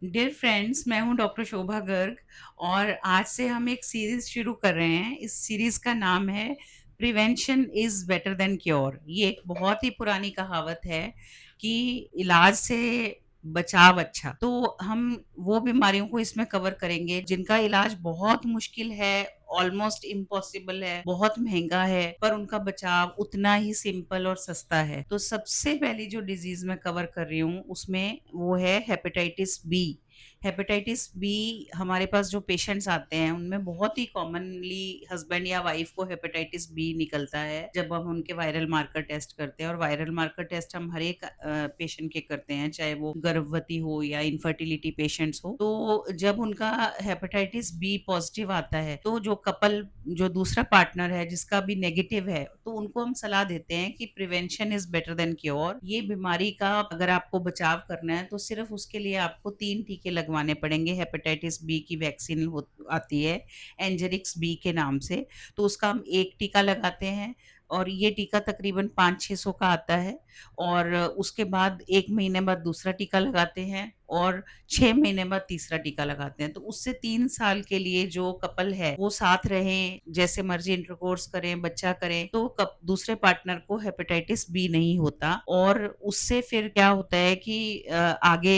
Dear friends, मैं हूं doctor शोभा गर्ग और आज से हम एक सीरीज शुरू कर रहे हैं। इस सीरीज का नाम है prevention is better than cure. ये एक बहुत ही पुरानी कहावत है कि इलाज से बचाव अच्छा। तो हम वो बीमारियों को इसमें कवर करेंगे जिनका इलाज बहुत मुश्किल है, ऑलमोस्ट इम्पॉसिबल है, बहुत महंगा है, पर उनका बचाव उतना ही सिंपल और सस्ता है। तो सबसे पहली जो डिजीज मैं कवर कर रही हूँ उसमें वो है हेपेटाइटिस बी। हेपेटाइटिस बी हमारे पास जो पेशेंट्स आते हैं उनमें बहुत ही कॉमनली हस्बैंड या वाइफ को हेपेटाइटिस बी निकलता है जब हम उनके वायरल मार्कर टेस्ट करते हैं। और वायरल मार्कर टेस्ट हम हर एक पेशेंट के करते हैं, चाहे वो गर्भवती हो या इनफर्टिलिटी पेशेंट्स हो। तो जब उनका हेपेटाइटिस बी पॉजिटिव आता है तो जो कपल, जो दूसरा पार्टनर है जिसका भी नेगेटिव है, तो उनको हम सलाह देते हैं कि prevention is better than cure. ये बीमारी का अगर आपको बचाव करना है तो सिर्फ उसके लिए आपको 3 टीके लगवाने पड़ेंगे। हेपेटाइटिस बी की वैक्सीन आती है एंजेरिक्स बी के नाम से। तो उसका हम एक टीका लगाते हैं और ये टीका तकरीबन 500-600 का आता है। और उसके बाद 1 महीने बाद दूसरा टीका लगाते हैं और 6 महीने बाद तीसरा टीका लगाते हैं। तो उससे 3 साल के लिए जो कपल है वो साथ रहें, जैसे मर्जी इंटरकोर्स करें, बच्चा करें, तो दूसरे पार्टनर को हेपेटाइटिस बी नहीं होता। और उससे फिर क्या होता है कि आगे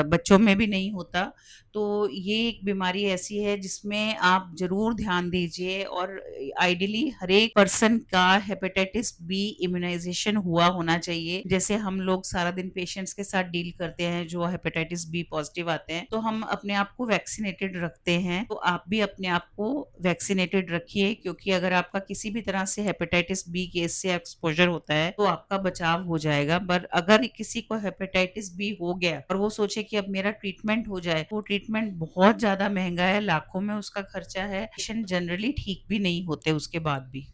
बच्चों में भी नहीं होता। तो ये एक बीमारी ऐसी है जिसमें आप जरूर ध्यान दीजिए और आइडियली हर एक पर्सन का हेपेटाइटिस बी इम्यूनाइजेशन हुआ होना चाहिए। जैसे हम लोग सारा दिन पेशेंट्स के साथ डील करते हैं जो हेपेटाइटिस बी पॉजिटिव आते हैं, तो हम अपने आप को वैक्सीनेटेड रखते हैं। तो आप भी अपने आप को वैक्सीनेटेड रखिए, क्योंकि अगर आपका किसी भी तरह से हेपेटाइटिस बी केस से एक्सपोजर होता है तो आपका बचाव हो जाएगा। पर अगर किसी को हेपेटाइटिस बी हो गया और वो सोचे कि अब मेरा ट्रीटमेंट हो जाए, वो ट्रीटमेंट बहुत ज्यादा महंगा है, लाखों में उसका खर्चा है। पेशेंट जनरली ठीक भी नहीं होते उसके बाद भी।